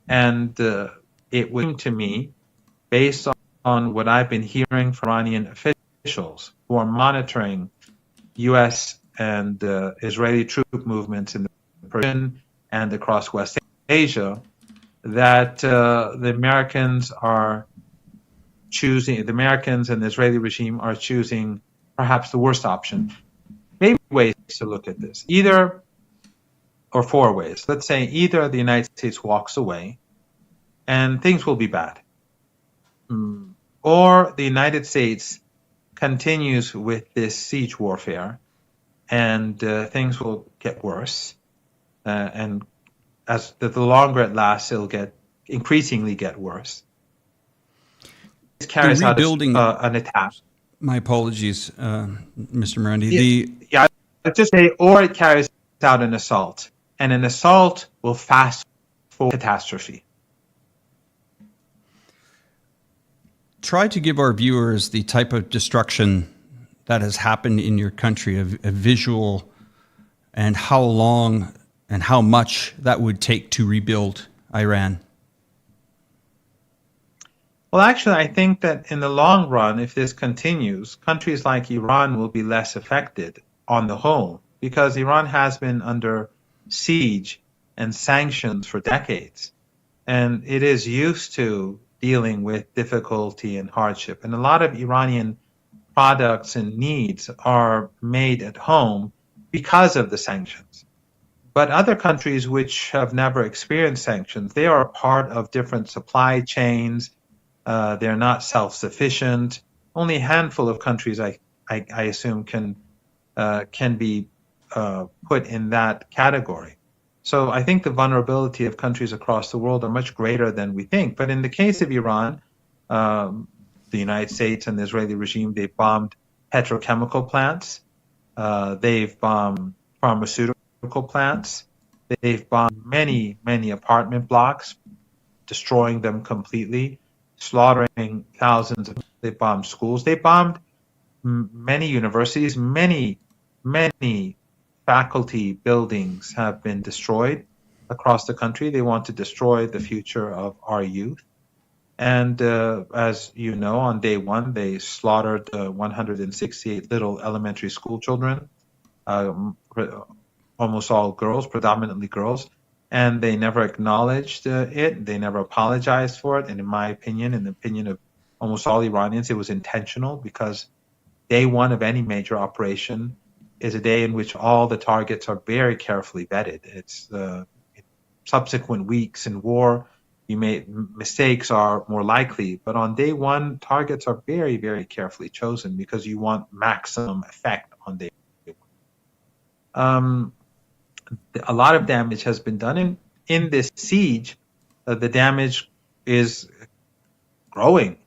And it would seem to me, based on what I've been hearing from Iranian officials who are monitoring U.S. and Israeli troop movements in the Persian and across West Asia, that the Americans and the Israeli regime are choosing perhaps the worst option. Maybe ways to look at this, either or four ways. Let's say either the United States walks away and things will be bad, or the United States continues with this siege warfare and things will get worse. And as the longer it lasts, it'll increasingly get worse. It carries out an attack. My apologies, Mr. Marandi. I'd just say, or it carries out an assault, and an assault will fast forward catastrophe. Try to give our viewers the type of destruction that has happened in your country, a visual, and how long and how much that would take to rebuild Iran. Well, actually, I think that in the long run, if this continues, countries like Iran will be less affected on the whole, because Iran has been under siege and sanctions for decades, and it is used to dealing with difficulty and hardship. And a lot of Iranian products and needs are made at home because of the sanctions. But other countries which have never experienced sanctions, they are part of different supply chains. They're not self-sufficient. Only a handful of countries, I assume, can be put in that category. So I think the vulnerability of countries across the world are much greater than we think. But in the case of Iran, the United States and the Israeli regime, they've bombed petrochemical plants. They've bombed pharmaceutical plants. They've bombed many, many apartment blocks, destroying them completely, slaughtering thousands of. They bombed schools. They bombed many universities. Many faculty buildings have been destroyed across the country. They want to destroy the future of our youth. And as you know, on day one, they slaughtered 168 little elementary school children, almost all girls, predominantly girls. And they never acknowledged it. They never apologized for it. And in my opinion, in the opinion of almost all Iranians, it was intentional, because day one of any major operation is a day in which all the targets are very carefully vetted. It's subsequent weeks in war, mistakes are more likely, but on day one, targets are very, very carefully chosen because you want maximum effect on day one. A lot of damage has been done in this siege. The damage is growing.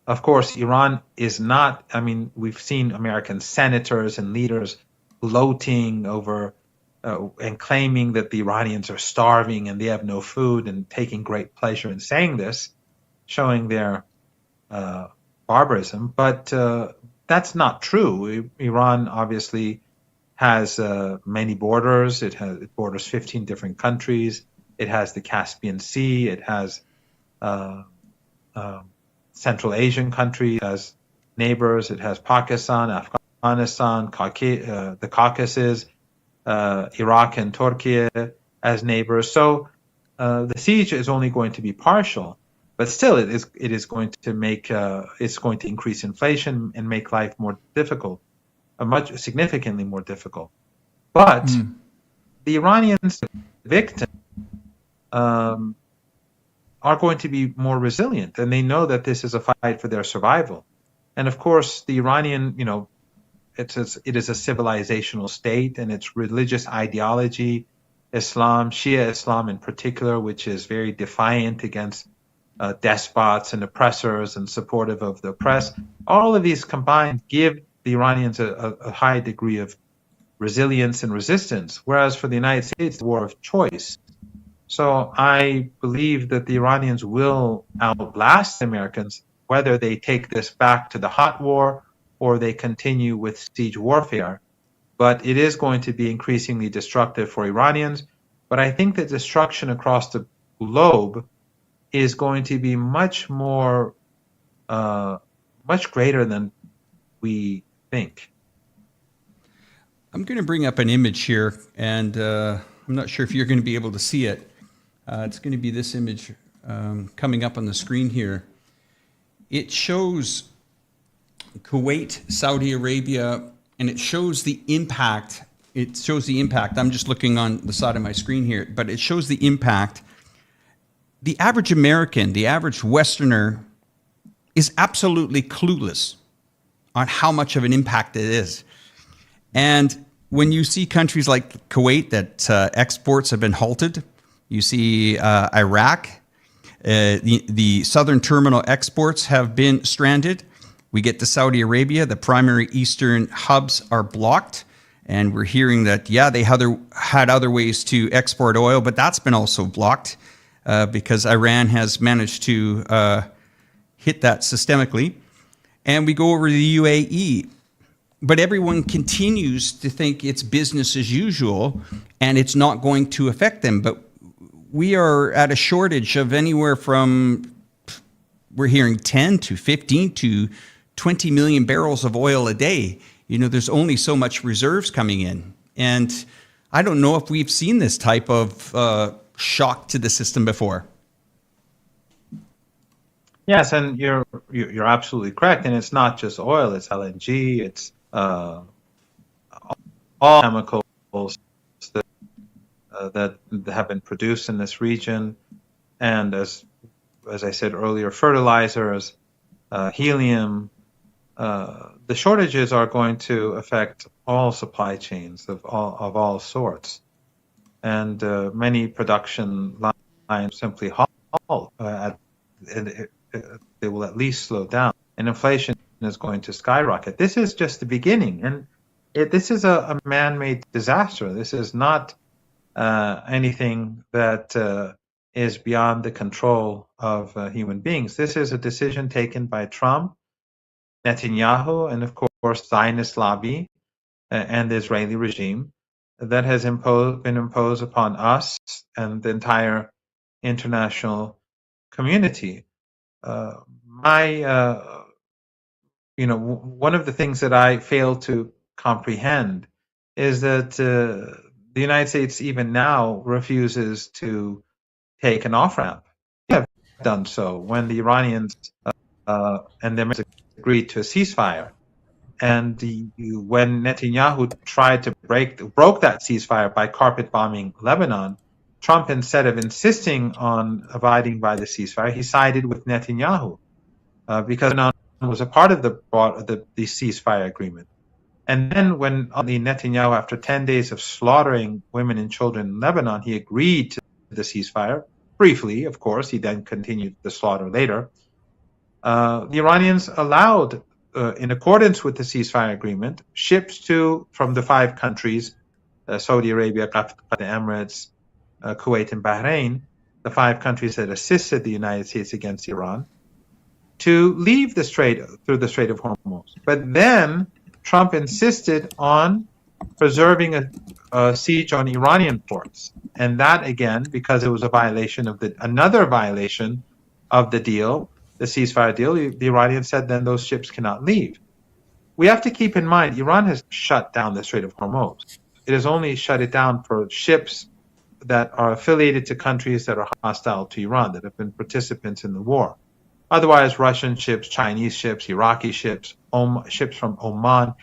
Of course, Iran is not. I mean, we've seen American senators and leaders gloating over and claiming that the Iranians are starving and they have no food, and taking great pleasure in saying this, showing their barbarism. But that's not true. Iran obviously has many borders. It borders 15 different countries. It has the Caspian Sea. It has Central Asian countries as neighbors. It has Pakistan, Afghanistan, the Caucasus, Iraq and Turkey as neighbors. So the siege is only going to be partial, but still it is going to increase inflation and make life more difficult, significantly more difficult. But the Iranians, victims, are going to be more resilient, and they know that this is a fight for their survival. And of course, the Iranian, it is a civilizational state, and its religious ideology, Islam, Shia Islam in particular, which is very defiant against despots and oppressors and supportive of the oppressed. All of these combined give the Iranians a high degree of resilience and resistance, whereas for the United States, the war of choice. So I believe that the Iranians will outlast the Americans, whether they take this back to the hot war or they continue with siege warfare. But it is going to be increasingly destructive for Iranians. But I think that destruction across the globe is going to be much more, much greater than we think. I'm going to bring up an image here, and I'm not sure if you're going to be able to see it. It's going to be this image coming up on the screen here. It shows Kuwait, Saudi Arabia, and it shows the impact. It shows the impact. I'm just looking on the side of my screen here, but it shows the impact. The average American, the average Westerner, is absolutely clueless on how much of an impact it is. And when you see countries like Kuwait that exports have been halted, you see Iraq, the southern terminal exports have been stranded. We get to Saudi Arabia, the primary eastern hubs are blocked. And we're hearing that, yeah, they had other ways to export oil, but that's been also blocked because Iran has managed to hit that systemically. And we go over to the UAE. But everyone continues to think it's business as usual and it's not going to affect them. But we are at a shortage of anywhere from, we're hearing 10 to 15 to 20 million barrels of oil a day. You know, there's only so much reserves coming in. And I don't know if we've seen this type of shock to the system before. Yes, and you're absolutely correct. And it's not just oil; it's LNG, it's all chemicals that have been produced in this region, and as I said earlier, fertilizers, helium. The shortages are going to affect all supply chains of all sorts, and many production lines simply halt. They will at least slow down, and inflation is going to skyrocket. This is just the beginning, and this is a man-made disaster. This is not anything that is beyond the control of human beings. This is a decision taken by Trump, Netanyahu, and of course Zionist lobby and the Israeli regime that has been imposed upon us and the entire international community. One of the things that I fail to comprehend is that the United States even now refuses to take an off-ramp. They have done so when the Iranians and the Americans agreed to a ceasefire. And when Netanyahu tried to broke that ceasefire by carpet bombing Lebanon, Trump, instead of insisting on abiding by the ceasefire, he sided with Netanyahu because Lebanon was a part of the ceasefire agreement. And then when Netanyahu, after 10 days of slaughtering women and children in Lebanon, he agreed to the ceasefire, briefly, of course. He then continued the slaughter later. The Iranians allowed, in accordance with the ceasefire agreement, ships from the 5 countries, Saudi Arabia, Qatar, the Emirates, Kuwait, and Bahrain, the 5 countries that assisted the United States against Iran, to leave through the Strait of Hormuz. But then Trump insisted on preserving a siege on Iranian ports. And that, again, because it was another violation of the deal, the ceasefire deal, the Iranians said then those ships cannot leave. We have to keep in mind, Iran has shut down the Strait of Hormuz. It has only shut it down for ships that are affiliated to countries that are hostile to Iran, that have been participants in the war. Otherwise, Russian ships, Chinese ships, Iraqi ships, ships from Oman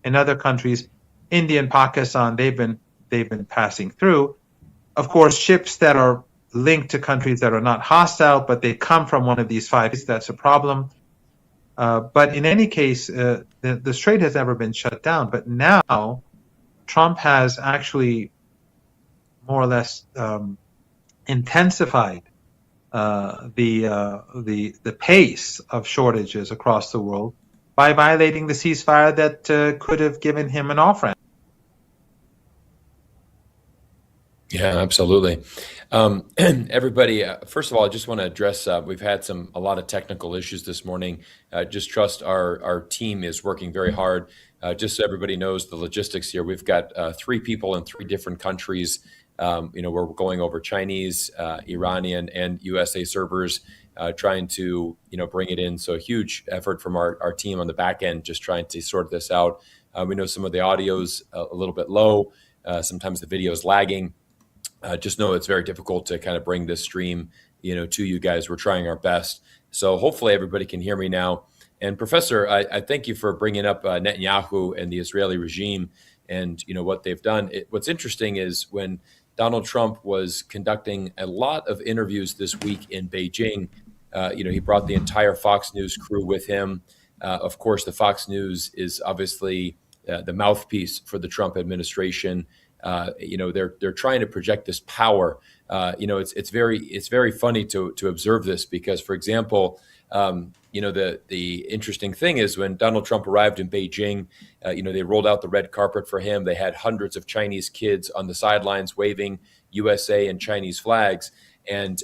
and other countries, India and Pakistan, they've been passing through. Of course, ships that are linked to countries that are not hostile, but they come from one of these 5, that's a problem. But in any case, the strait has never been shut down. But now, Trump has actually more or less intensified the pace of shortages across the world by violating the ceasefire that could have given him an off-ramp. Yeah, absolutely. Everybody, first of all, I just want to address, we've had a lot of technical issues this morning. Just trust our team is working very hard. Just so everybody knows the logistics here, we've got 3 people in 3 different countries We're going over Chinese, Iranian, and USA servers, trying to, bring it in. So a huge effort from our team on the back end, just trying to sort this out. We know some of the audio's a little bit low. Sometimes the video is lagging. Just know it's very difficult to kind of bring this stream, to you guys. We're trying our best. So hopefully everybody can hear me now. And Professor, I thank you for bringing up Netanyahu and the Israeli regime and, what they've done. What's interesting is when Donald Trump was conducting a lot of interviews this week in Beijing, he brought the entire Fox News crew with him. Of course, the Fox News is obviously the mouthpiece for the Trump administration. They're trying to project this power. It's very funny to observe this because, for example, the interesting thing is when Donald Trump arrived in Beijing, they rolled out the red carpet for him. They had hundreds of Chinese kids on the sidelines waving USA and Chinese flags. And,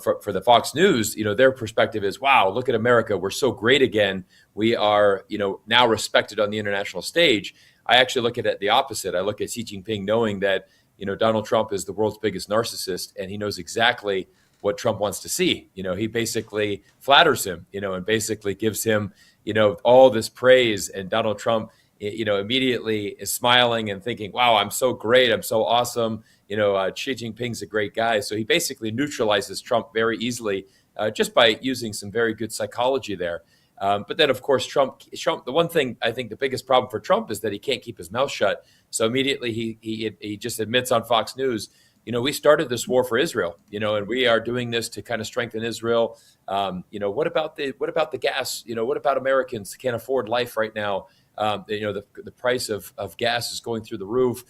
for the Fox News, their perspective is, wow, look at America. We're so great again. We are, now respected on the international stage. I actually look at it the opposite. I look at Xi Jinping knowing that, Donald Trump is the world's biggest narcissist, and he knows exactly what Trump wants to see. He basically flatters him, and basically gives him, all this praise. And Donald Trump, immediately is smiling and thinking, wow, I'm so great. I'm so awesome. Xi Jinping's a great guy. So he basically neutralizes Trump very easily just by using some very good psychology there. But then, of course, Trump, the one thing I think the biggest problem for Trump is that he can't keep his mouth shut. So immediately he just admits on Fox News, we started this war for Israel, and we are doing this to kind of strengthen Israel. What about the gas? What about Americans can't afford life right now? The price of gas is going through the roof.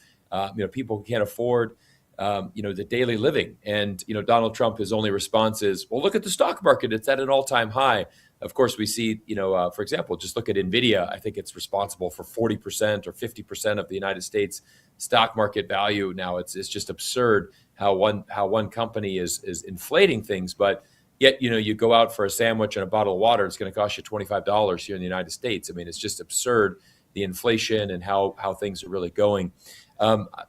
People who can't afford, the daily living. And, Donald Trump, his only response is, well, look at the stock market. It's at an all-time high. Of course, we see, for example, just look at NVIDIA. I think it's responsible for 40% or 50% of the United States stock market value. Now, it's just absurd how one company is inflating things. But yet, you go out for a sandwich and a bottle of water, it's going to cost you $25 here in the United States. I mean, it's just absurd, the inflation and how things are really going.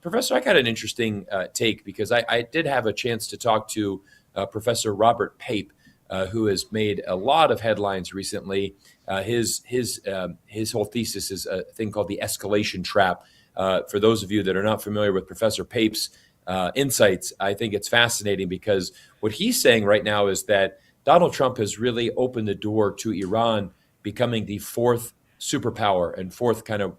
Professor, I got an interesting take because I did have a chance to talk to Professor Robert Pape, who has made a lot of headlines recently. His whole thesis is a thing called the escalation trap. For those of you that are not familiar with Professor Pape's insights, I think it's fascinating because what he's saying right now is that Donald Trump has really opened the door to Iran becoming the fourth superpower and fourth kind of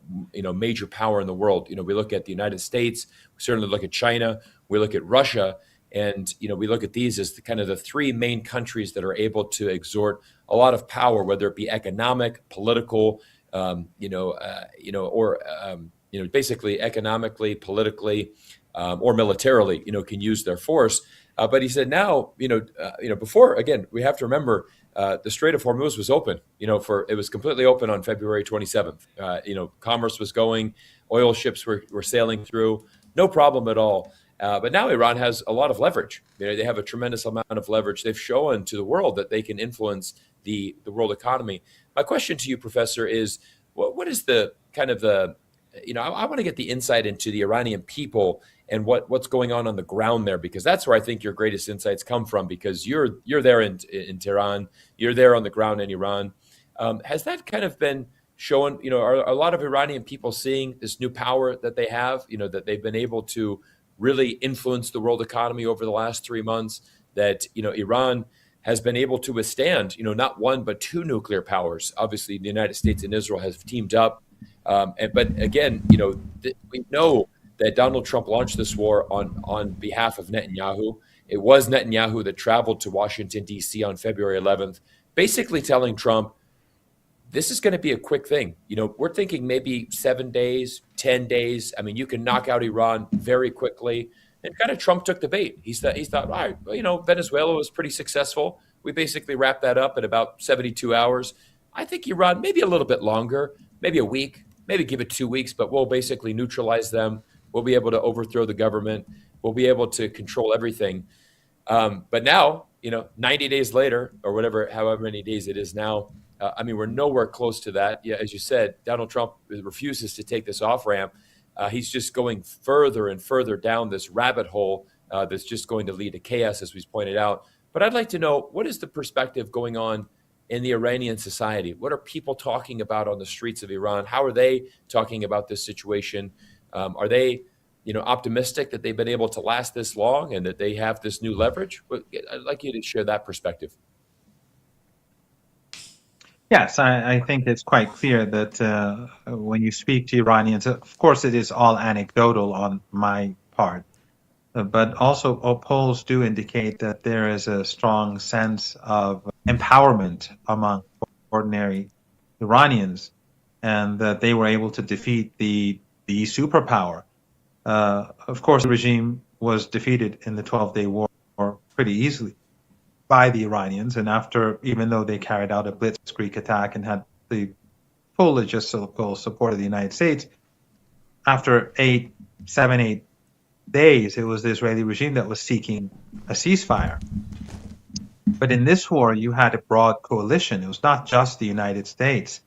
major power in the world. We look at the United States, we certainly look at China, we look at Russia. And, we look at these as the three main countries that are able to exert a lot of power, whether it be economic, political, basically economically, politically, or militarily, can use their force. But he said now, before, again, we have to remember the Strait of Hormuz was open, it was completely open on February 27th. Commerce was going, oil ships were sailing through, no problem at all. But now Iran has a lot of leverage. They have a tremendous amount of leverage. They've shown to the world that they can influence the world economy. My question to you, Professor, is what is the kind of I want to get the insight into the Iranian people and what's going on the ground there, because that's where I think your greatest insights come from, because you're there in Tehran, you're there on the ground in Iran. Has that kind of been shown, are a lot of Iranian people seeing this new power that they have, that they've been able to really influence the world economy over the last 3 months, that, Iran has been able to withstand, not one, but two nuclear powers. Obviously, the United States and Israel have teamed up. But again, we know that Donald Trump launched this war on behalf of Netanyahu. It was Netanyahu that traveled to Washington, D.C. on February 11th, basically telling Trump, this is going to be a quick thing. We're thinking maybe 7 days, 10 days. I mean, you can knock out Iran very quickly. And kind of Trump took the bait. He thought, all right, Venezuela was pretty successful. We basically wrapped that up in about 72 hours. I think Iran, maybe a little bit longer, maybe a week, maybe give it 2 weeks, but we'll basically neutralize them. We'll be able to overthrow the government. We'll be able to control everything. But now, 90 days later, or however many days it is now, we're nowhere close to that. Yeah, as you said, Donald Trump refuses to take this off ramp. He's just going further and further down this rabbit hole that's just going to lead to chaos, as we pointed out. But I'd like to know, what is the perspective going on in the Iranian society? What are people talking about on the streets of Iran? How are they talking about this situation? Are they, optimistic that they've been able to last this long and that they have this new leverage? I'd like you to share that perspective. Yes, I think it's quite clear that when you speak to Iranians, of course, it is all anecdotal on my part, but also polls do indicate that there is a strong sense of empowerment among ordinary Iranians, and that they were able to defeat the superpower. Of course, the regime was defeated in the 12-day war pretty easily by the Iranians, and even though they carried out a blitzkrieg attack and had the full logistical support of the United States, after 8 days, it was the Israeli regime that was seeking a ceasefire. But in this war, you had a broad coalition. It was not just the United States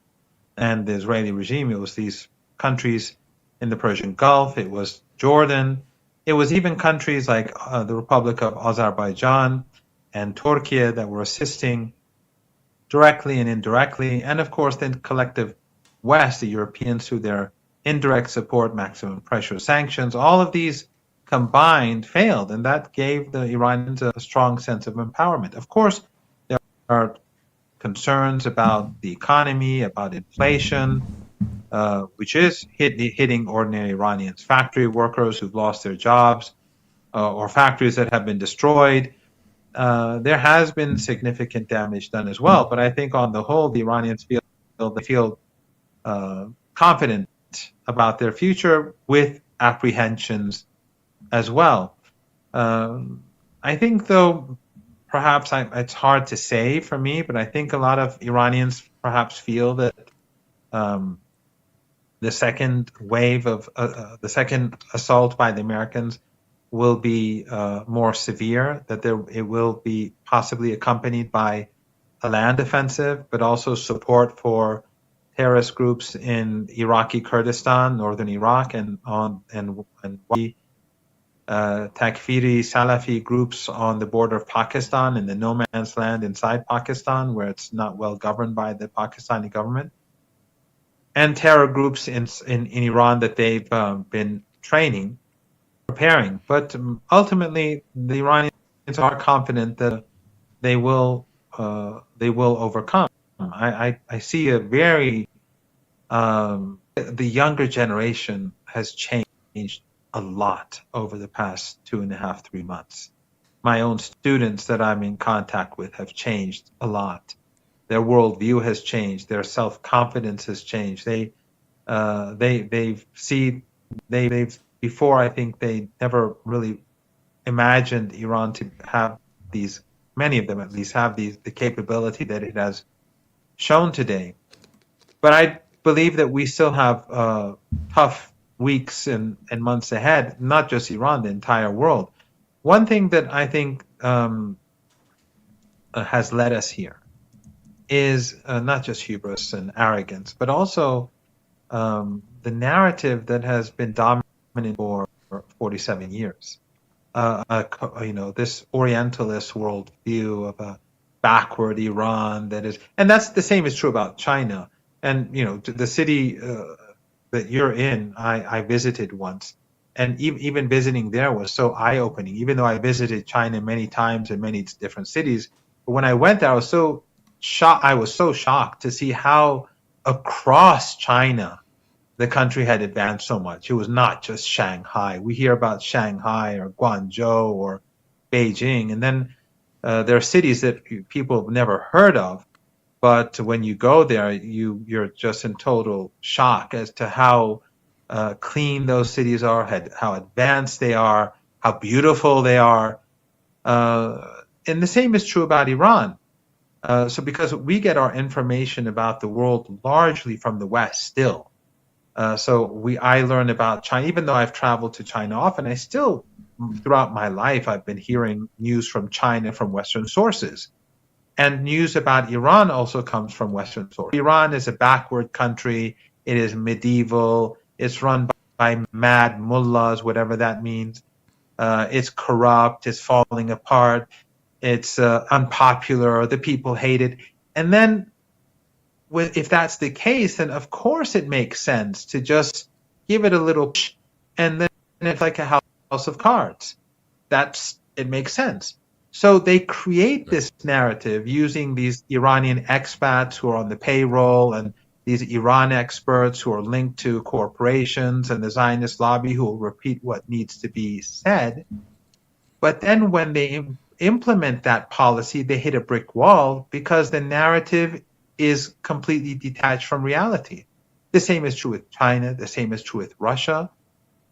and the Israeli regime. It was these countries in the Persian Gulf. It was Jordan. It was even countries like the Republic of Azerbaijan and Turkey that were assisting directly and indirectly. And of course, the collective West, the Europeans, through their indirect support, maximum pressure sanctions, all of these combined failed. And that gave the Iranians a strong sense of empowerment. Of course, there are concerns about the economy, about inflation, which is hitting ordinary Iranians, factory workers who've lost their jobs, or factories that have been destroyed. There has been significant damage done as well, but I think on the whole, the Iranians feel confident about their future, with apprehensions as well. I think, though, perhaps it's hard to say for me, but I think a lot of Iranians perhaps feel that the second wave of the second assault by the Americans will be more severe, that it will be possibly accompanied by a land offensive, but also support for terrorist groups in Iraqi Kurdistan, northern Iraq, and Takfiri Salafi groups on the border of Pakistan, in the no man's land inside Pakistan, where it's not well governed by the Pakistani government, and terror groups in Iran that they've been preparing. But ultimately, the Iranians are confident that they will overcome. I see a very the younger generation has changed a lot over the past 2.5, 3 months. My own students that I'm in contact with have changed a lot. Their worldview has changed. Their self-confidence has changed. Before, I think they never really imagined Iran to have these, many of them at least, have the capability that it has shown today. But I believe that we still have tough weeks and months ahead, not just Iran, the entire world. One thing that I think has led us here is not just hubris and arrogance, but also the narrative that has been dominant for 47 years. This Orientalist worldview of a backward Iran and that's the same is true about China. And the city that you're in, I visited once, and even visiting there was so eye-opening. Even though I visited China many times in many different cities, but when I went there, I was so shocked to see how across China the country had advanced so much. It was not just Shanghai. We hear about Shanghai or Guangzhou or Beijing, and then there are cities that people have never heard of. But when you go there, you're just in total shock as to how clean those cities are, how advanced they are, how beautiful they are. And the same is true about Iran. So because we get our information about the world largely from the West still. I learn about China, even though I've traveled to China often, I still, throughout my life, I've been hearing news from China from Western sources. And news about Iran also comes from Western sources. Iran is a backward country. It is medieval. It's run by mad mullahs, whatever that means. It's corrupt, it's falling apart, it's unpopular, the people hate it. And then, if that's the case, then of course it makes sense to just give it a little push, and then it's like a house of cards. It makes sense. So they create this narrative using these Iranian expats who are on the payroll and these Iran experts who are linked to corporations and the Zionist lobby who will repeat what needs to be said. But then when they implement that policy, they hit a brick wall because the narrative is completely detached from reality. The same is true with China. The same is true with Russia.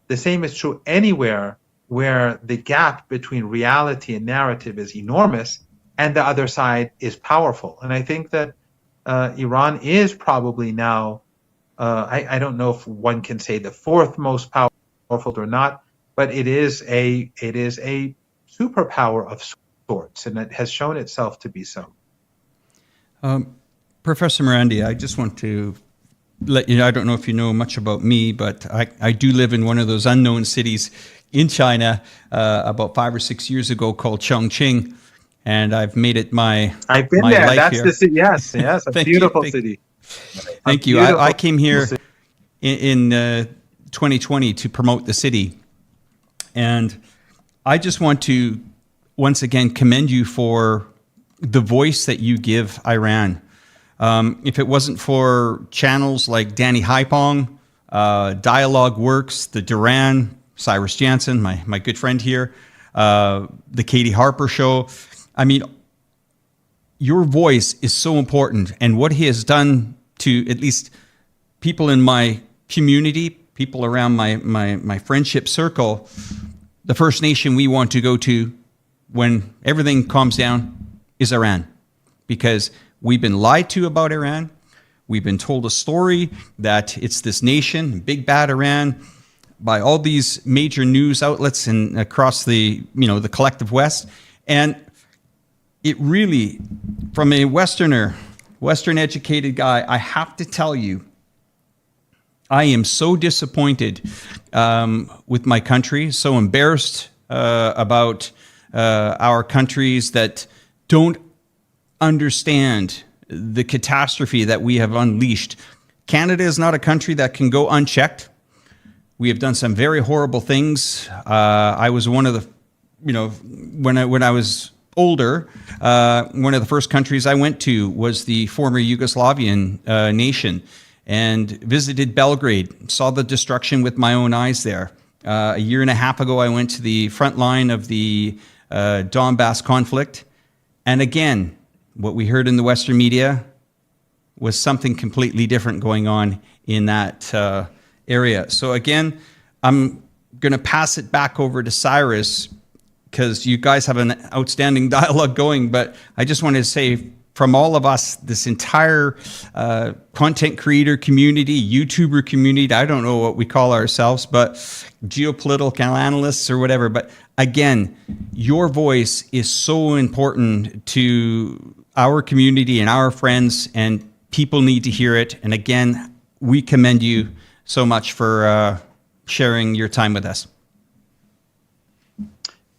The same is true anywhere where the gap between reality and narrative is enormous and the other side is powerful. And I think that Iran is probably now, I don't know if one can say the fourth most powerful or not, but it is a superpower of sorts, and it has shown itself to be so. Professor Marandi, I just want to let you know, I don't know if you know much about me, but I do live in one of those unknown cities in China about 5 or 6 years ago called Chongqing, and I've made it I've been my there. life That's here. the city. Yes, a beautiful city. Thank you. I came here in 2020 to promote the city, and I just want to once again commend you for the voice that you give Iran. If it wasn't for channels like Danny Haipong, Dialogue Works, the Duran, Cyrus Jansen, my good friend here, the Katie Harper Show, I mean, your voice is so important. And what he has done to at least people in my community, people around my friendship circle, the first nation we want to go to when everything calms down is Iran. Because we've been lied to about Iran. We've been told a story that it's this nation, big bad Iran, by all these major news outlets and across the collective West. And it really, from a Western educated guy, I have to tell you, I am so disappointed with my country, so embarrassed about our countries that don't understand the catastrophe that we have unleashed. Canada is not a country that can go unchecked. We have done some very horrible things. I was one of the, when I was older, one of the first countries I went to was the former Yugoslavian nation, and visited Belgrade, saw the destruction with my own eyes there. A year and a half ago, I went to the front line of the Donbass conflict. And again, what we heard in the Western media was something completely different going on in that area. So again, I'm going to pass it back over to Cyrus because you guys have an outstanding dialogue going. But I just wanted to say, from all of us, this entire content creator community, YouTuber community, I don't know what we call ourselves, but geopolitical analysts or whatever. But again, your voice is so important to our community and our friends, and people need to hear it. And again, we commend you so much for sharing your time with us.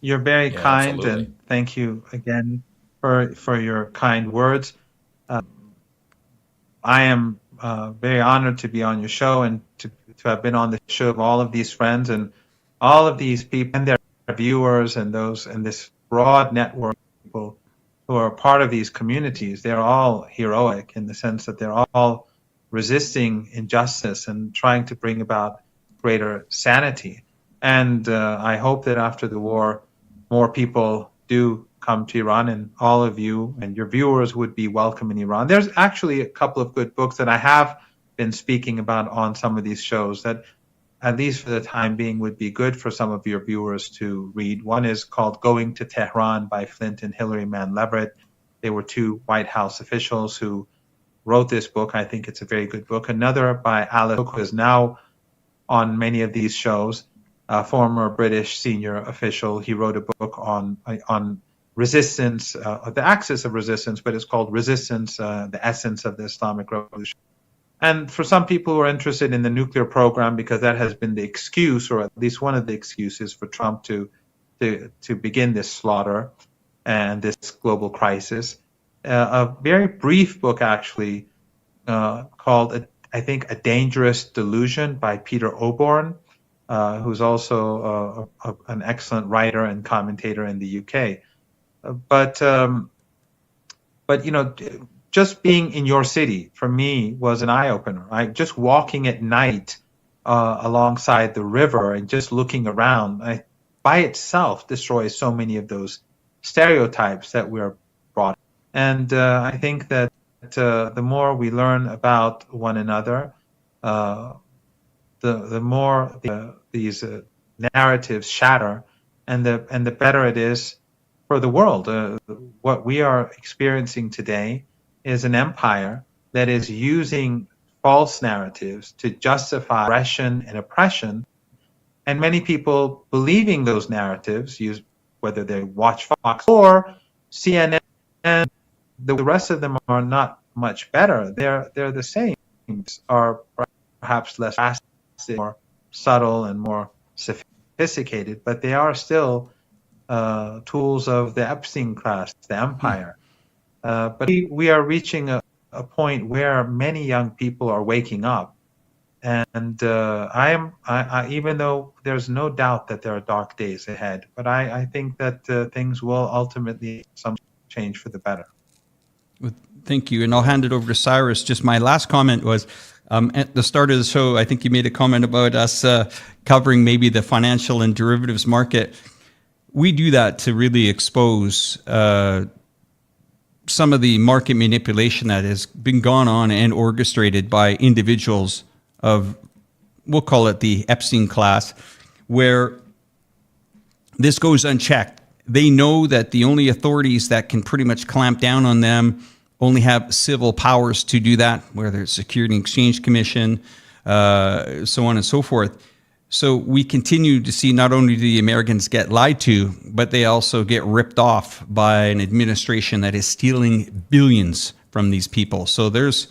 You're very kind, absolutely. and thank you again for your kind words. I am very honored to be on your show and to have been on the show of all of these friends and all of these people and their viewers and those and this broad network of people who are part of these communities. They're all heroic in the sense that they're all resisting injustice and trying to bring about greater sanity. And I hope that after the war, more people do come to Iran, and all of you and your viewers would be welcome in Iran. There's actually a couple of good books that I have been speaking about on some of these shows that, at least for the time being, would be good for some of your viewers to read. One is called Going to Tehran by Flint and Hilary Mann Leverett. They were two White House officials who wrote this book. I think it's a very good book. Another by Alice Cook, who is now on many of these shows, a former British senior official. He wrote a book on resistance, the axis of resistance, but it's called Resistance, the Essence of the Islamic Revolution. And for some people who are interested in the nuclear program, because that has been the excuse, or at least one of the excuses for Trump to begin this slaughter and this global crisis, a very brief book actually called, I think, A Dangerous Delusion by Peter Oborn, who's also an excellent writer and commentator in the UK. But just being in your city for me was an eye opener. Right, just walking at night alongside the river and just looking around, by itself destroys so many of those stereotypes that we're brought. And I think that the more we learn about one another, the more these narratives shatter, and the better it is for the world. What we are experiencing today is an empire that is using false narratives to justify aggression and oppression, and many people believing those narratives, whether they watch Fox or CNN. The rest of them are not much better. They're the same. Are perhaps less drastic, more subtle, and more sophisticated, but they are still tools of the Epstein class, the empire. But we are reaching a point where many young people are waking up, and I even though there's no doubt that there are dark days ahead, but I think that things will ultimately some change for the better. Thank you. And I'll hand it over to Cyrus. Just my last comment was at the start of the show, I think you made a comment about us covering maybe the financial and derivatives market. We do that to really expose some of the market manipulation that has been gone on and orchestrated by individuals of, we'll call it the Epstein class, where this goes unchecked. They know that the only authorities that can pretty much clamp down on them only have civil powers to do that, whether it's Security and Exchange Commission, so on and so forth. So we continue to see not only do the Americans get lied to, but they also get ripped off by an administration that is stealing billions from these people. So there's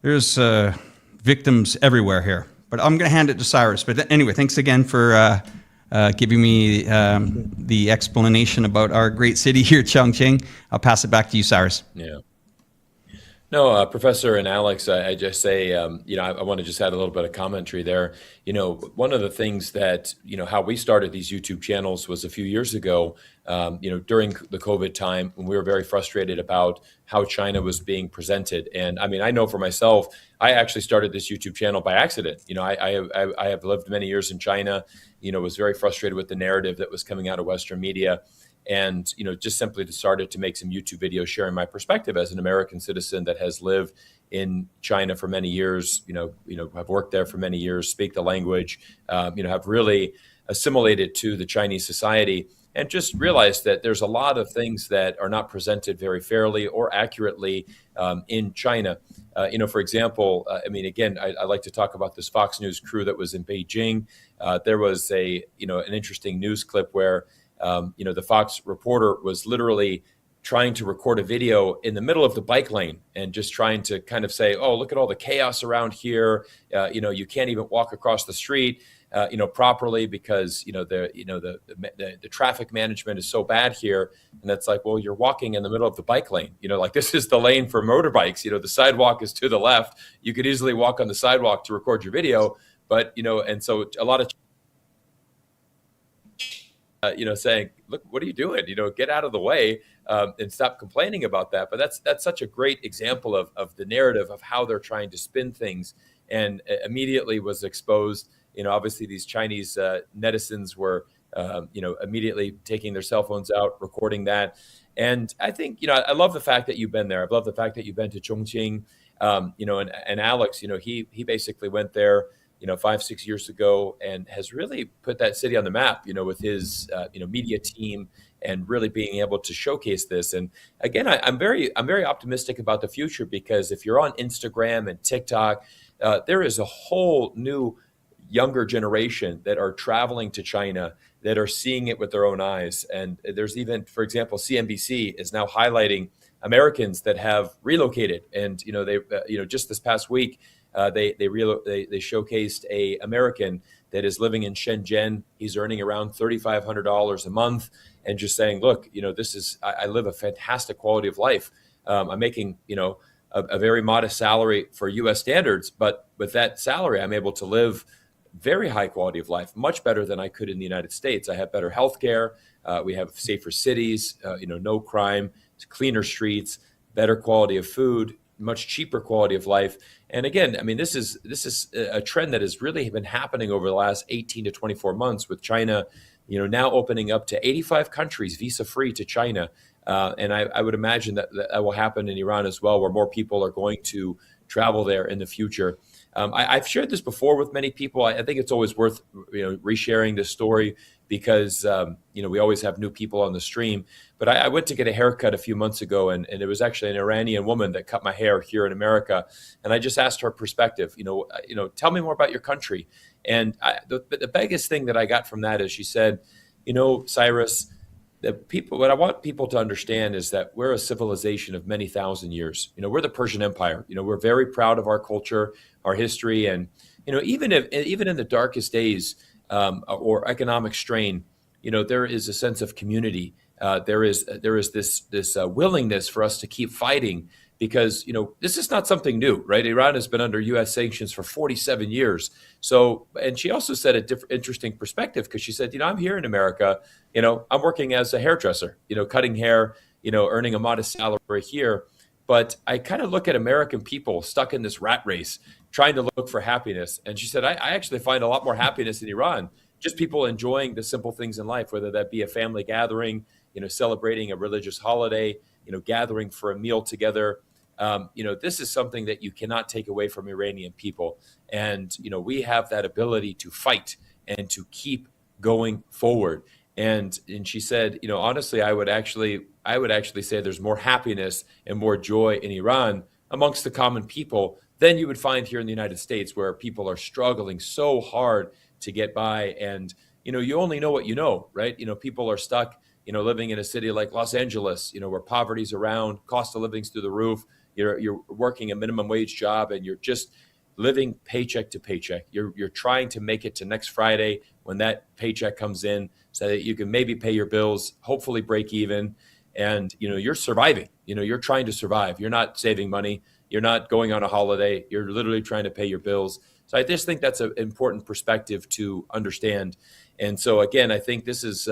victims everywhere here. But I'm going to hand it to Cyrus. But anyway, thanks again for giving me the explanation about our great city here, Chongqing. I'll pass it back to you, Cyrus. Yeah. No, Professor and Alex, I just say, I want to just add a little bit of commentary there. One of the things that, how we started these YouTube channels was a few years ago, during the COVID time, when we were very frustrated about how China was being presented. And I mean, I know for myself, I actually started this YouTube channel by accident. I have lived many years in China, was very frustrated with the narrative that was coming out of Western media. And, just simply started to make some YouTube videos sharing my perspective as an American citizen that has lived in China for many years, have worked there for many years, speak the language, have really assimilated to the Chinese society, and just realized that there's a lot of things that are not presented very fairly or accurately in China. For example, again, I like to talk about this Fox News crew that was in Beijing. There was an interesting news clip where the Fox reporter was literally trying to record a video in the middle of the bike lane and just trying to kind of say, oh, look at all the chaos around here. You can't even walk across the street, properly because, the traffic management is so bad here. And that's like, well, you're walking in the middle of the bike lane, this is the lane for motorbikes. The sidewalk is to the left. You could easily walk on the sidewalk to record your video. But, and so a lot of saying, look, what are you doing? Get out of the way and stop complaining about that. But that's such a great example of the narrative of how they're trying to spin things, and immediately was exposed. Obviously these Chinese netizens were, immediately taking their cell phones out, recording that. And I think, I love the fact that you've been there. I love the fact that you've been to Chongqing, and Alex, he basically went there 5-6 years ago, and has really put that city on the map, with his, media team, and really being able to showcase this. And again, I'm very optimistic about the future, because if you're on Instagram and TikTok, there is a whole new younger generation that are traveling to China, that are seeing it with their own eyes. And there's even, for example, CNBC is now highlighting Americans that have relocated. And, they, just this past week, They showcased a American that is living in Shenzhen. He's earning around $3,500 a month, and just saying, look, I live a fantastic quality of life. I'm making a very modest salary for U.S. standards, but with that salary, I'm able to live very high quality of life, much better than I could in the United States. I have better health care. We have safer cities, no crime, cleaner streets, better quality of food, much cheaper quality of life. And again, I mean, this is a trend that has really been happening over the last 18 to 24 months, with China, now opening up to 85 countries visa-free to China. And I would imagine that will happen in Iran as well, where more people are going to travel there in the future. I've shared this before with many people. I think it's always worth resharing this story, because we always have new people on the stream. But I went to get a haircut a few months ago, and it was actually an Iranian woman that cut my hair here in America. And I just asked her perspective. Tell me more about your country. And the biggest thing that I got from that is she said, Cyrus, what I want people to understand is that we're a civilization of many thousand years. We're the Persian Empire. We're very proud of our culture, our history, and even in the darkest days or economic strain, there is a sense of community. There is this willingness for us to keep fighting, because this is not something new, right? Iran has been under U.S. sanctions for 47 years. So, and she also said a interesting perspective, because she said, I'm here in America, I'm working as a hairdresser, cutting hair, earning a modest salary here. But I kind of look at American people stuck in this rat race, trying to look for happiness. And she said, I actually find a lot more happiness in Iran, just people enjoying the simple things in life, whether that be a family gathering, celebrating a religious holiday, gathering for a meal together. This is something that you cannot take away from Iranian people. And, we have that ability to fight and to keep going forward. And she said, honestly, I would actually say there's more happiness and more joy in Iran amongst the common people than you would find here in the United States, where people are struggling so hard to get by. And, you only know what you know, right? People are stuck, living in a city like Los Angeles, where poverty's around, cost of living's through the roof. You're working a minimum wage job, and you're just living paycheck to paycheck. You're trying to make it to next Friday when that paycheck comes in, so that you can maybe pay your bills, hopefully break even. And, you're surviving. You're trying to survive. You're not saving money. You're not going on a holiday. You're literally trying to pay your bills. So I just think that's an important perspective to understand. And so, again, I think this is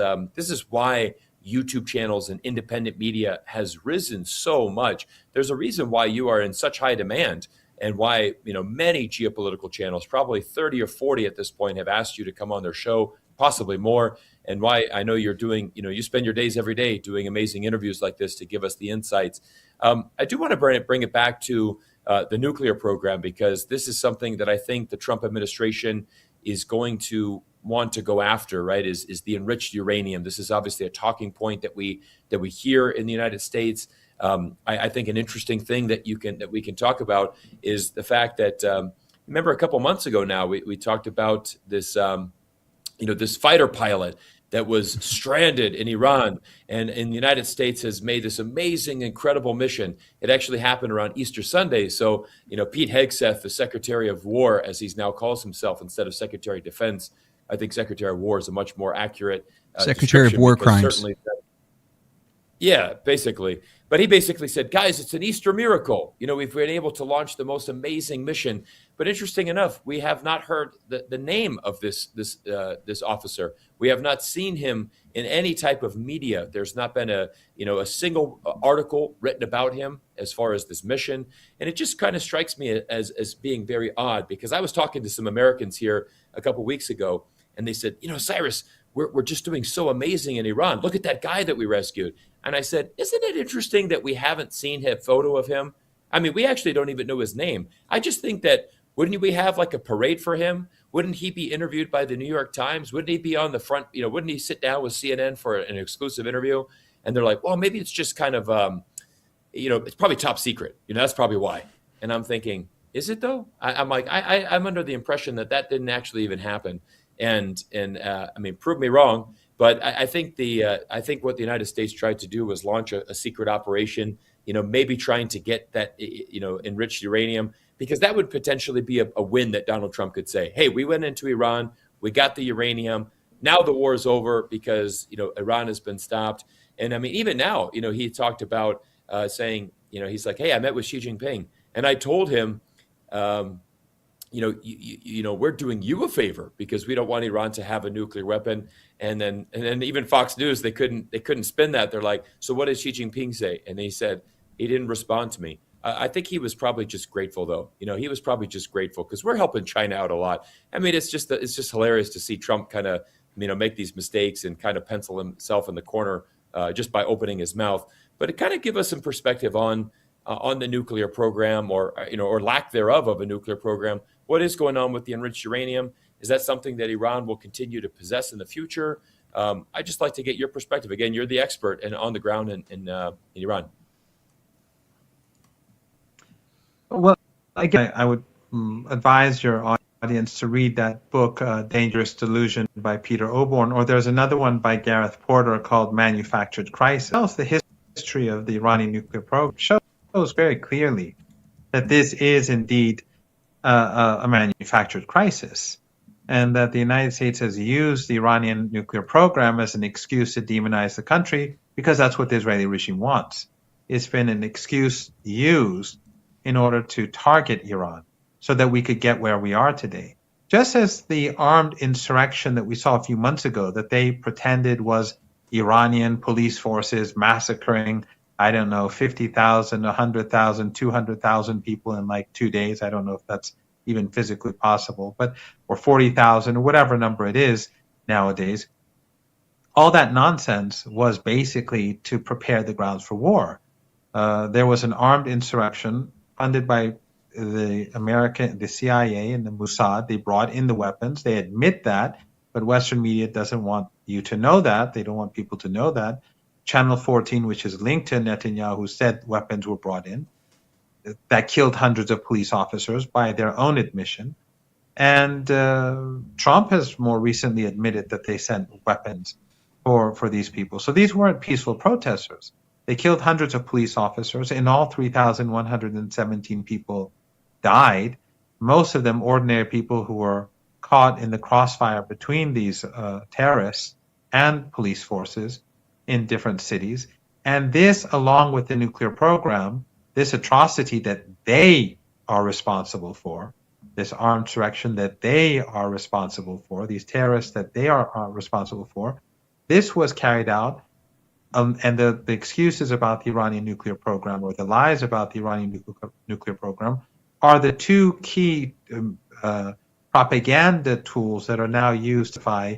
why YouTube channels and independent media has risen so much. There's a reason why you are in such high demand, and why many geopolitical channels, probably 30 or 40 at this point, have asked you to come on their show, possibly more. And why I know you're doing, you spend your days every day doing amazing interviews like this to give us the insights. I do want to bring it back to the nuclear program, because this is something that I think the Trump administration is going to want to go after, right? Is the enriched uranium. This is obviously a talking point that we hear in the United States. I think an interesting thing that we can talk about is the fact that remember a couple months ago now we talked about this this fighter pilot that was stranded in Iran, and in the United States has made this amazing, incredible mission. It actually happened around Easter Sunday. So, Pete Hegseth, the Secretary of War, as he's now calls himself, instead of Secretary of Defense, I think Secretary of War is a much more accurate Secretary of War Crimes. Yeah, basically. But he basically said, guys, it's an Easter miracle. We've been able to launch the most amazing mission. But interesting enough, we have not heard the name of this officer. We have not seen him in any type of media. There's not been a single article written about him as far as this mission. And it just kind of strikes me as being very odd, because I was talking to some Americans here a couple weeks ago, and they said, Cyrus, we're just doing so amazing in Iran. Look at that guy that we rescued. And I said, isn't it interesting that we haven't seen a photo of him? I mean, we actually don't even know his name. I just think that, wouldn't we have like a parade for him? Wouldn't he be interviewed by the New York Times? Wouldn't he be on the front? Wouldn't he sit down with CNN for an exclusive interview? And they're like, well, maybe it's just kind of, it's probably top secret. That's probably why. And I'm thinking, is it though? I'm under the impression that didn't actually even happen. And I mean, prove me wrong. But I think what the United States tried to do was launch a secret operation, maybe trying to get that, enriched uranium, because that would potentially be a win that Donald Trump could say, hey, we went into Iran, we got the uranium, now the war is over because, Iran has been stopped. And I mean, even now, he talked about saying, he's like, hey, I met with Xi Jinping and I told him, we're doing you a favor because we don't want Iran to have a nuclear weapon. And then even Fox News, they couldn't spin that. They're like, so what did Xi Jinping say? And he said, he didn't respond to me. I think he was probably just grateful, though. He was probably just grateful because we're helping China out a lot. I mean, it's just hilarious to see Trump kind of, make these mistakes and kind of pencil himself in the corner just by opening his mouth. But it kind of give us some perspective on the nuclear program or lack thereof of a nuclear program. What is going on with the enriched uranium? Is that something that Iran will continue to possess in the future? I'd just like to get your perspective. Again, you're the expert and on the ground in Iran. Well, again, I would advise your audience to read that book, Dangerous Delusion by Peter Oborn, or there's another one by Gareth Porter called Manufactured Crisis. It tells the history of the Iranian nuclear program, shows very clearly that this is indeed a manufactured crisis, and that the United States has used the Iranian nuclear program as an excuse to demonize the country because that's what the Israeli regime wants. It's been an excuse used in order to target Iran so that we could get where we are today. Just as the armed insurrection that we saw a few months ago that they pretended was Iranian police forces massacring, 50,000, 100,000, 200,000 people in like 2 days. I don't know if that's even physically possible, or 40,000 or whatever number it is nowadays. All that nonsense was basically to prepare the grounds for war. There was an armed insurrection funded by the CIA and the Mossad. They brought in the weapons. They admit that, but Western media doesn't want you to know that. They don't want people to know that. Channel 14, which is linked to Netanyahu, said weapons were brought in. That killed hundreds of police officers by their own admission. And Trump has more recently admitted that they sent weapons for these people. So these weren't peaceful protesters. They killed hundreds of police officers. In all, 3,117 people died, most of them ordinary people who were caught in the crossfire between these terrorists and police forces in different cities. And this, along with the nuclear program, this atrocity that they are responsible for, this armed insurrection that they are responsible for, these terrorists that they are responsible for, this was carried out. And the excuses about the Iranian nuclear program or the lies about the Iranian nuclear program are the two key propaganda tools that are now used to justify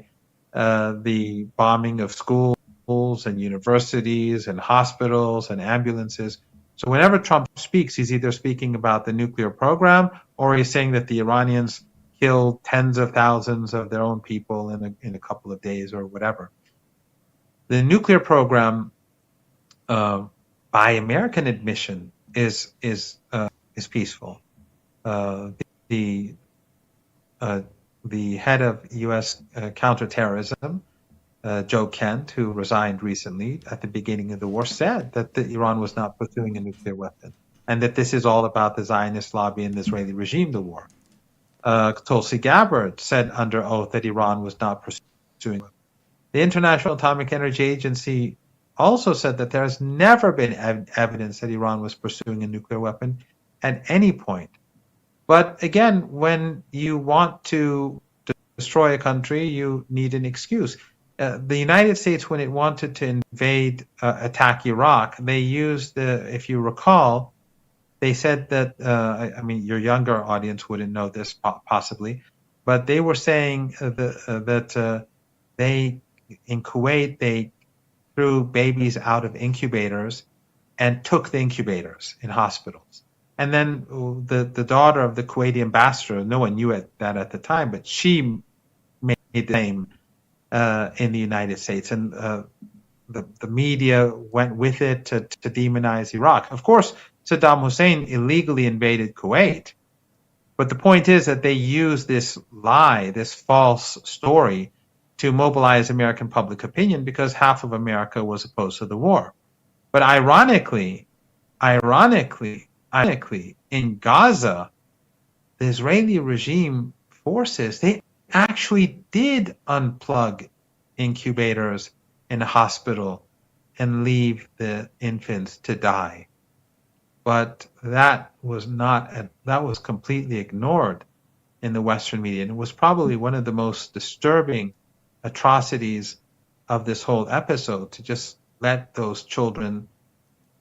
the bombing of schools and universities and hospitals and ambulances. So whenever Trump speaks, he's either speaking about the nuclear program or he's saying that the Iranians killed tens of thousands of their own people in a couple of days or whatever. The nuclear program, by American admission, is peaceful. The head of U.S. counterterrorism, Joe Kent, who resigned recently at the beginning of the war, said that Iran was not pursuing a nuclear weapon, and that this is all about the Zionist lobby and the Israeli regime, the war. Tulsi Gabbard said under oath that Iran was not pursuing. The International Atomic Energy Agency also said that there has never been evidence that Iran was pursuing a nuclear weapon at any point. But again, when you want to destroy a country, you need an excuse. The United States, when it wanted to attack Iraq, they used if you recall, they said that, your younger audience wouldn't know this possibly, but they were saying that in Kuwait, they threw babies out of incubators and took the incubators in hospitals. And then the daughter of the Kuwaiti ambassador, no one knew that at the time, but she made the claim in the United States. And the media went with it to demonize Iraq. Of course, Saddam Hussein illegally invaded Kuwait. But the point is that they used this lie, this false story, to mobilize American public opinion because half of America was opposed to the war. But ironically, in Gaza, the Israeli regime forces, they actually did unplug incubators in a hospital and leave the infants to die. But that was that was completely ignored in the Western media. And it was probably one of the most disturbing atrocities of this whole episode, to just let those children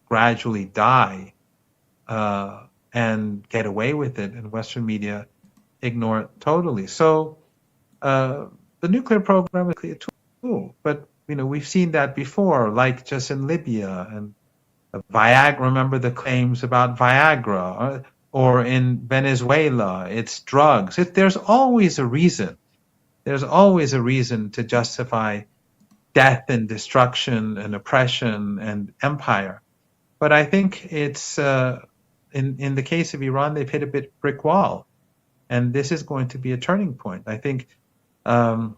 gradually die and get away with it, and Western media ignore it totally. So the nuclear program is a tool, but we've seen that before, like just in Libya and Viagra. Remember the claims about Viagra, or in Venezuela, it's drugs. There's always a reason. There's always a reason to justify death and destruction and oppression and empire. But I think it's in the case of Iran, they've hit a brick wall, and this is going to be a turning point. I think Robert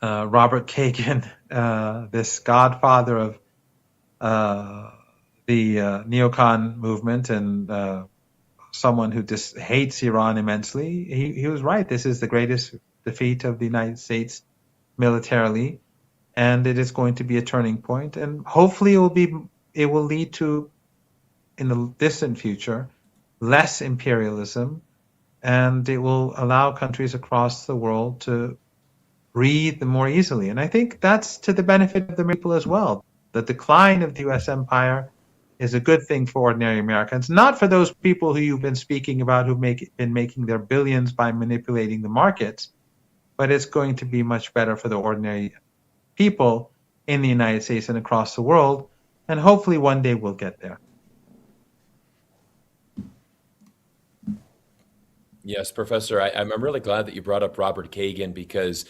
Kagan, this godfather of the neocon movement, and someone who just hates Iran immensely, he was right. This is the greatest defeat of the United States militarily, and it is going to be a turning point. And hopefully, it will lead to, in the distant future, less imperialism, and it will allow countries across the world to breathe more easily. And I think that's to the benefit of the people as well. The decline of the U.S. empire is a good thing for ordinary Americans, not for those people who you've been speaking about, who've been making their billions by manipulating the markets, but it's going to be much better for the ordinary people in the United States and across the world. And hopefully one day we'll get there. Yes, Professor, I'm really glad that you brought up Robert Kagan, because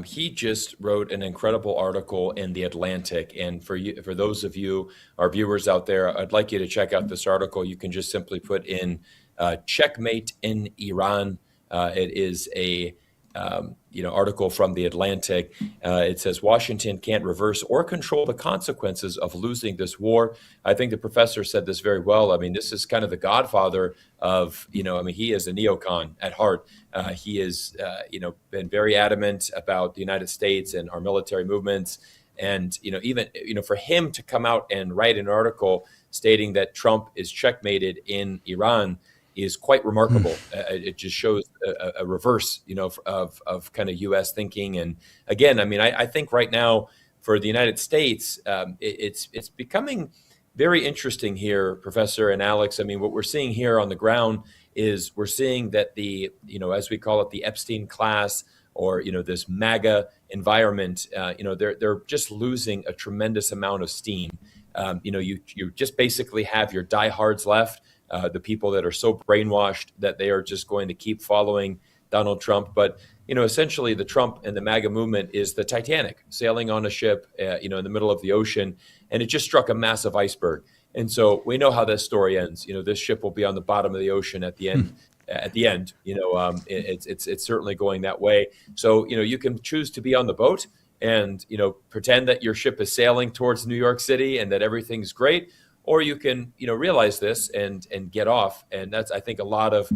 he just wrote an incredible article in The Atlantic. And for those of you, our viewers out there, I'd like you to check out this article. You can just simply put in "Checkmate in Iran." It is a article from The Atlantic. It says Washington can't reverse or control the consequences of losing this war. I think the professor said this very well. I mean, this is kind of the godfather of, he is a neocon at heart. He is, been very adamant about the United States and our military movements. And, even, for him to come out and write an article stating that Trump is checkmated in Iran is quite remarkable. It just shows a reverse, of kind of U.S. thinking. And again, I think right now for the United States, it's becoming very interesting here, Professor and Alex. What we're seeing here on the ground is we're seeing that the, as we call it, the Epstein class, or this MAGA environment, they're just losing a tremendous amount of steam. You just basically have your diehards left. The people that are so brainwashed that they are just going to keep following Donald Trump. But, essentially the Trump and the MAGA movement is the Titanic sailing on a ship, in the middle of the ocean, and it just struck a massive iceberg. And so we know how this story ends. This ship will be on the bottom of the ocean at the end. It's certainly going that way. So, you can choose to be on the boat and, pretend that your ship is sailing towards New York City and that everything's great. Or you can, realize this and get off. And that's, I think, a lot of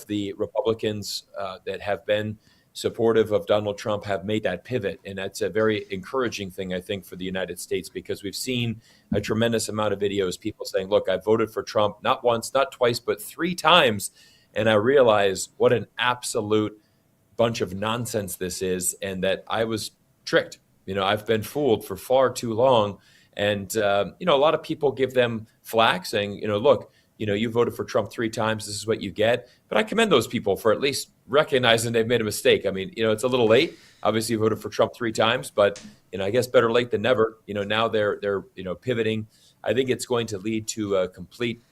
the Republicans that have been supportive of Donald Trump have made that pivot. And that's a very encouraging thing, I think, for the United States, because we've seen a tremendous amount of videos, people saying, look, I voted for Trump not once, not twice, but 3 times. And I realize what an absolute bunch of nonsense this is, and that I was tricked. I've been fooled for far too long. And, a lot of people give them flack saying, look, you voted for Trump 3 times. This is what you get. But I commend those people for at least recognizing they've made a mistake. It's a little late. Obviously, you voted for Trump 3 times, but, I guess better late than never. Now they're pivoting. I think it's going to lead to a complete,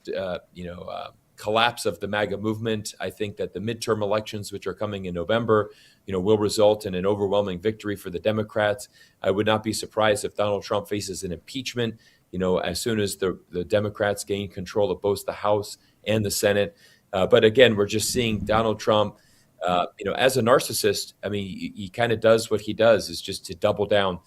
collapse of the MAGA movement. I think that the midterm elections, which are coming in November, will result in an overwhelming victory for the Democrats. I would not be surprised if Donald Trump faces an impeachment, as soon as the Democrats gain control of both the House and the Senate. But again, we're just seeing Donald Trump, as a narcissist. He kind of does what he does, is just to double down.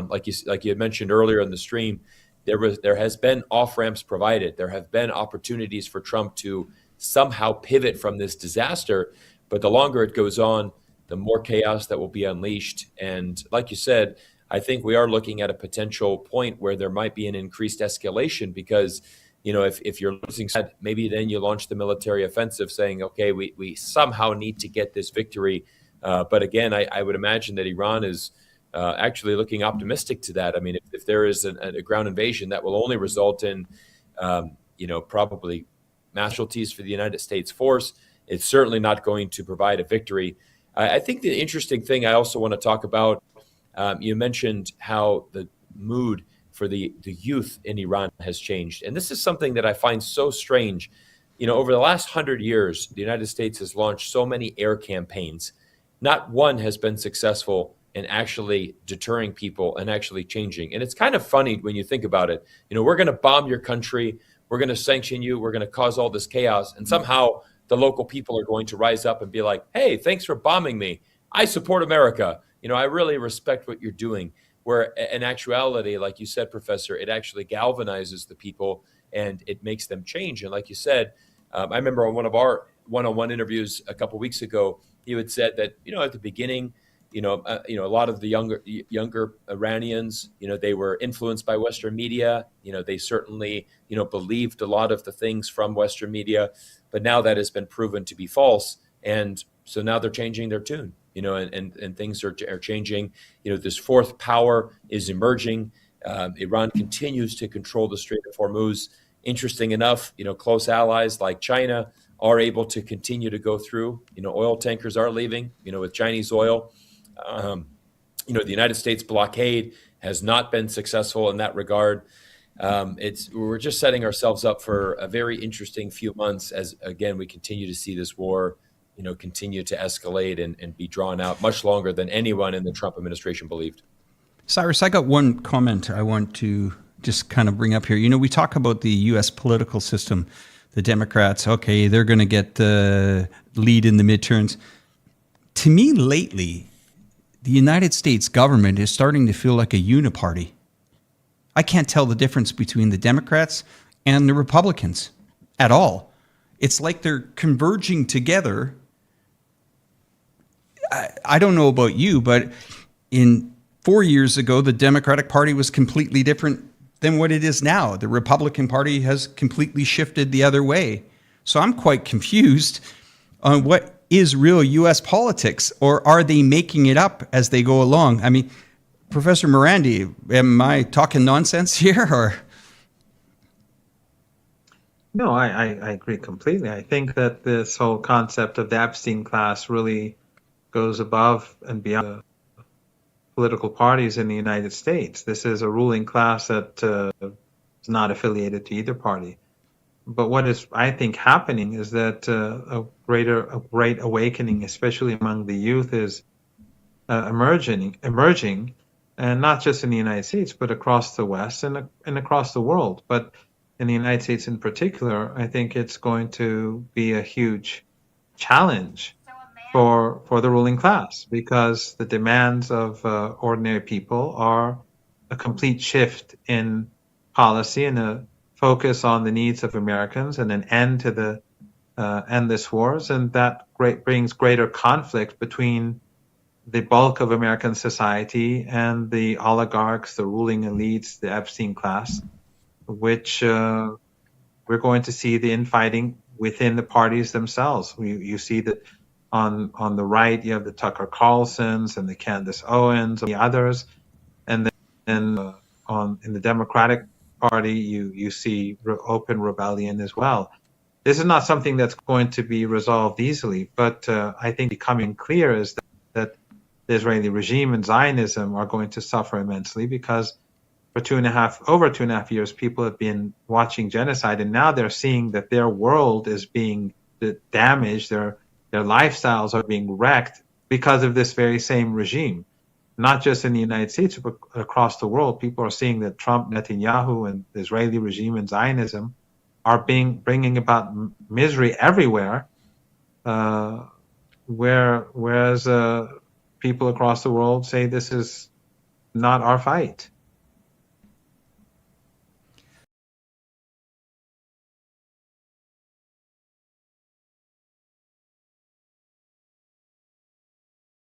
Like you had mentioned earlier in the stream, there has been off ramps provided. There have been opportunities for Trump to somehow pivot from this disaster. But the longer it goes on, the more chaos that will be unleashed. And like you said, I think we are looking at a potential point where there might be an increased escalation because, if you're losing, maybe then you launch the military offensive saying, okay, we somehow need to get this victory. But again, I would imagine that Iran is actually looking optimistic to that. I mean, if there is a ground invasion, that will only result in, probably casualties for the United States force. It's certainly not going to provide a victory. I think the interesting thing I also want to talk about, you mentioned how the mood for the youth in Iran has changed. And this is something that I find so strange. Over the last 100 years, the United States has launched so many air campaigns. Not one has been successful in actually deterring people and actually changing. And it's kind of funny when you think about it. We're going to bomb your country. We're going to sanction you. We're going to cause all this chaos. And somehow the local people are going to rise up and be like, hey, thanks for bombing me. I support America. I really respect what you're doing. Where in actuality, like you said, Professor, it actually galvanizes the people and it makes them change. And like you said, I remember on one of our one-on-one interviews a couple of weeks ago, you had said that, at the beginning, a lot of the younger Iranians, they were influenced by Western media. They certainly, believed a lot of the things from Western media, but now that has been proven to be false. And so now they're changing their tune, and things are changing. This fourth power is emerging. Iran continues to control the Strait of Hormuz. Interesting enough, close allies like China are able to continue to go through. Oil tankers are leaving, with Chinese oil. The United States blockade has not been successful in that regard. We're just setting ourselves up for a very interesting few months as, again, we continue to see this war, continue to escalate and be drawn out much longer than anyone in the Trump administration believed. Cyrus, I got one comment I want to just kind of bring up here. We talk about the U.S. political system. The Democrats, okay, they're going to get the lead in the midterms. To me, lately, the United States government is starting to feel like a uniparty. I can't tell the difference between the Democrats and the Republicans at all. It's like they're converging together. I don't know about you, but 4 years ago, the Democratic Party was completely different than what it is now. The Republican Party has completely shifted the other way. So I'm quite confused on what is real U.S. politics, or are they making it up as they go along? I mean, Professor Marandi, am I talking nonsense here, or? No, I agree completely. I think that this whole concept of the Epstein class really goes above and beyond the political parties in the United States. This is a ruling class that is not affiliated to either party. But what is, I think, happening is that a great awakening, especially among the youth, is emerging, and not just in the United States, but across the West and across the world. But in the United States in particular, I think it's going to be a huge challenge for the ruling class, because the demands of ordinary people are a complete shift in policy and a focus on the needs of Americans and an end to the endless wars, and that brings greater conflict between the bulk of American society and the oligarchs, the ruling elites, the Epstein class, which we're going to see the infighting within the parties themselves. You see that on the right, you have the Tucker Carlsons and the Candace Owens and the others, and then in the Democratic Party, you see open rebellion as well. This is not something that's going to be resolved easily, but I think becoming clear is that the Israeli regime and Zionism are going to suffer immensely, because for over 2.5 years, people have been watching genocide, and now they're seeing that their world is being damaged, their lifestyles are being wrecked because of this very same regime. Not just in the United States, but across the world, people are seeing that Trump, Netanyahu, and the Israeli regime and Zionism are bringing about misery everywhere, whereas people across the world say this is not our fight.